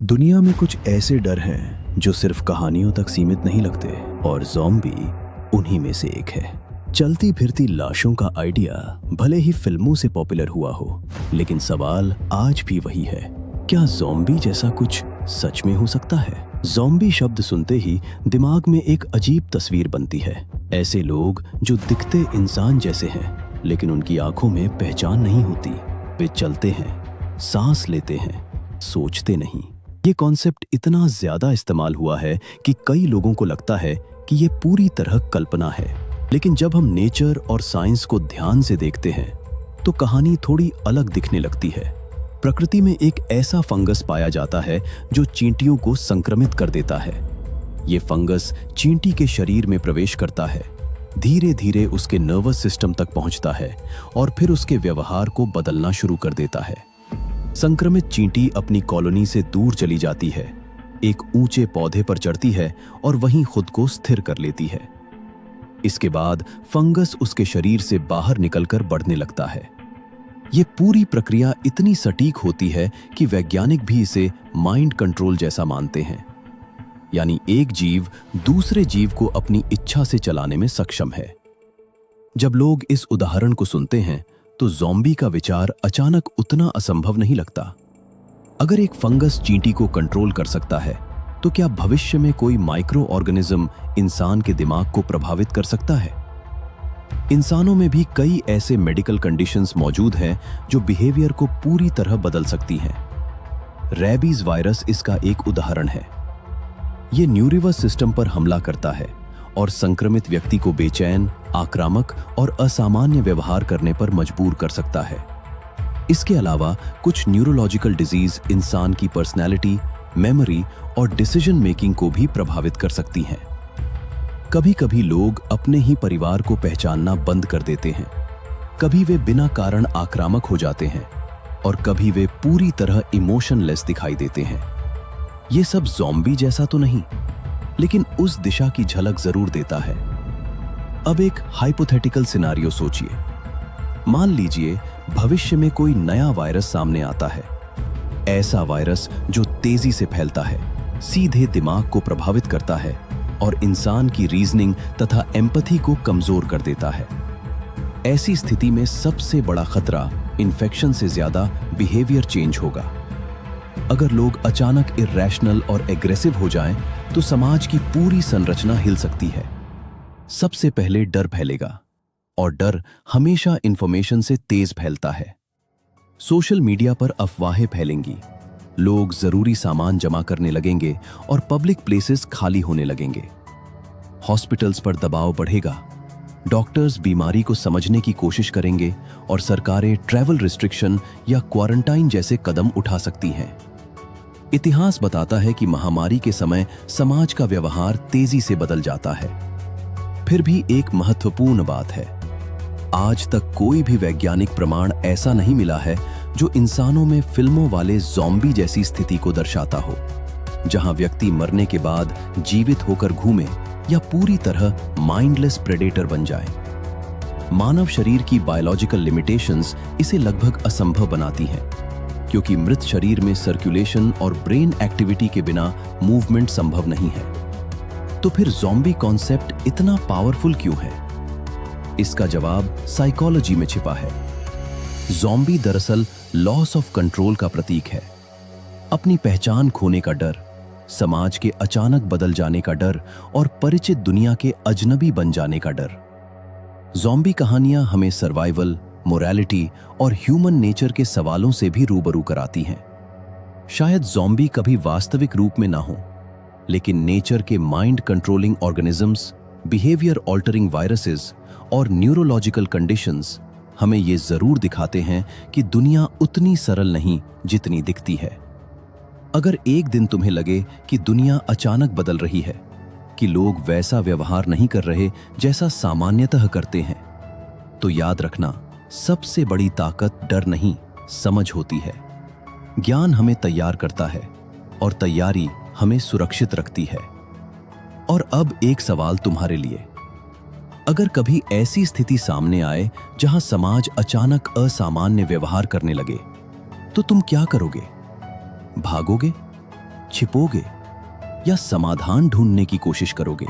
दुनिया में कुछ ऐसे डर हैं जो सिर्फ कहानियों तक सीमित नहीं लगते और ज़ॉम्बी उन्हीं में से एक है। चलती फिरती लाशों का आइडिया भले ही फिल्मों से पॉपुलर हुआ हो, लेकिन सवाल आज भी वही है, क्या ज़ॉम्बी जैसा कुछ सच में हो सकता है? ज़ॉम्बी शब्द सुनते ही दिमाग में एक अजीब तस्वीर बनती है। ऐसे लोग जो दिखते इंसान जैसे हैं, लेकिन उनकी आंखों में पहचान नहीं होती। वे चलते हैं, सांस लेते हैं, सोचते नहीं। ये कॉन्सेप्ट इतना ज्यादा इस्तेमाल हुआ है कि कई लोगों को लगता है कि ये पूरी तरह कल्पना है। लेकिन जब हम नेचर और साइंस को ध्यान से देखते हैं तो कहानी थोड़ी अलग दिखने लगती है। प्रकृति में एक ऐसा फंगस पाया जाता है जो चींटियों को संक्रमित कर देता है। ये फंगस चींटी के शरीर में प्रवेश करता है, धीरे धीरे उसके नर्वस सिस्टम तक पहुंचता है और फिर उसके व्यवहार को बदलना शुरू कर देता है। संक्रमित चींटी अपनी कॉलोनी से दूर चली जाती है, एक ऊंचे पौधे पर चढ़ती है और वहीं खुद को स्थिर कर लेती है। इसके बाद फंगस उसके शरीर से बाहर निकलकर बढ़ने लगता है। यह पूरी प्रक्रिया इतनी सटीक होती है कि वैज्ञानिक भी इसे माइंड कंट्रोल जैसा मानते हैं, यानी एक जीव दूसरे जीव को अपनी इच्छा से चलाने में सक्षम है। जब लोग इस उदाहरण को सुनते हैं तो ज़ॉम्बी का विचार अचानक उतना असंभव नहीं लगता। अगर एक फंगस चींटी को कंट्रोल कर सकता है, तो क्या भविष्य में कोई माइक्रो ऑर्गेनिज्म इंसान के दिमाग को प्रभावित कर सकता है? इंसानों में भी कई ऐसे मेडिकल कंडीशंस मौजूद हैं जो बिहेवियर को पूरी तरह बदल सकती हैं। रेबीज वायरस इसका एक उदाहरण है। यह न्यूरोनस सिस्टम पर हमला करता है और संक्रमित व्यक्ति को बेचैन, आक्रामक और असामान्य व्यवहार करने पर मजबूर कर सकता है। इसके अलावा कुछ न्यूरोलॉजिकल डिजीज इंसान की पर्सनैलिटी, मेमोरी और डिसीजन मेकिंग को भी प्रभावित कर सकती हैं। कभी कभी लोग अपने ही परिवार को पहचानना बंद कर देते हैं, कभी वे बिना कारण आक्रामक हो जाते हैं और कभी वे पूरी तरह इमोशनलेस दिखाई देते हैं। ये सब ज़ॉम्बी जैसा तो नहीं, लेकिन उस दिशा की झलक जरूर देता है। अब एक हाइपोथेटिकल सिनारियो सोचिए। मान लीजिए भविष्य में कोई नया वायरस सामने आता है, ऐसा वायरस जो तेजी से फैलता है, सीधे दिमाग को प्रभावित करता है और इंसान की रीजनिंग तथा एम्पैथी को कमजोर कर देता है। ऐसी स्थिति में सबसे बड़ा खतरा इन्फेक्शन से ज्यादा बिहेवियर चेंज होगा। अगर लोग अचानक इर्रेशनल और एग्रेसिव हो जाएं, तो समाज की पूरी संरचना हिल सकती है। सबसे पहले डर फैलेगा, और डर हमेशा इंफॉर्मेशन से तेज फैलता है। सोशल मीडिया पर अफवाहें फैलेंगी, लोग जरूरी सामान जमा करने लगेंगे और पब्लिक प्लेसेस खाली होने लगेंगे। हॉस्पिटल्स पर दबाव बढ़ेगा, डॉक्टर्स बीमारी को समझने की कोशिश करेंगे और सरकारें ट्रैवल रिस्ट्रिक्शन या क्वारंटाइन जैसे कदम उठा सकती हैं। इतिहास बताता है कि महामारी के समय समाज का व्यवहार तेजी से बदल जाता है। फिर भी एक महत्वपूर्ण बात है, आज तक कोई भी वैज्ञानिक प्रमाण ऐसा नहीं मिला है जो इंसानों में फिल्मों वाले ज़ॉम्बी जैसी स्थिति को दर्शाता हो, जहां व्यक्ति मरने के बाद जीवित होकर घूमे या पूरी तरह माइंडलेस प्रेडेटर बन जाए। मानव शरीर की बायोलॉजिकल लिमिटेशंस इसे लगभग असंभव बनाती हैं, क्योंकि मृत शरीर में सर्कुलेशन और ब्रेन एक्टिविटी के बिना मूवमेंट संभव नहीं है। तो फिर ज़ॉम्बी कॉन्सेप्ट इतना पावरफुल क्यों है? इसका जवाब साइकोलॉजी में छिपा है। ज़ॉम्बी दरअसल लॉस ऑफ कंट्रोल का प्रतीक है। अपनी पहचान खोने का डर, समाज के अचानक बदल जाने का डर और परिचित दुनिया के अजनबी बन जाने का डर। ज़ॉम्बी कहानियां हमें सर्वाइवल, मोरालिटी और ह्यूमन नेचर के सवालों से भी रूबरू कराती हैं। शायद ज़ॉम्बी कभी वास्तविक रूप में ना हो, लेकिन नेचर के mind controlling organisms, behaviour altering viruses और न्यूरोलॉजिकल कंडीशंस हमें ये जरूर दिखाते हैं कि दुनिया उतनी सरल नहीं जितनी दिखती है। अगर एक दिन तुम्हें लगे कि दुनिया अचानक बदल रही है, कि लोग वैसा व्यवहार नहीं कर रहे जैसा सामान्यतः करते हैं, तो याद रखना, सबसे बड़ी ताकत डर नहीं, समझ होती है। ज्ञान हमें तैयार करता है और तैयारी हमें सुरक्षित रखती है। और अब एक सवाल तुम्हारे लिए, अगर कभी ऐसी स्थिति सामने आए जहां समाज अचानक असामान्य व्यवहार करने लगे, तो तुम क्या करोगे? भागोगे, छिपोगे या समाधान ढूंढने की कोशिश करोगे?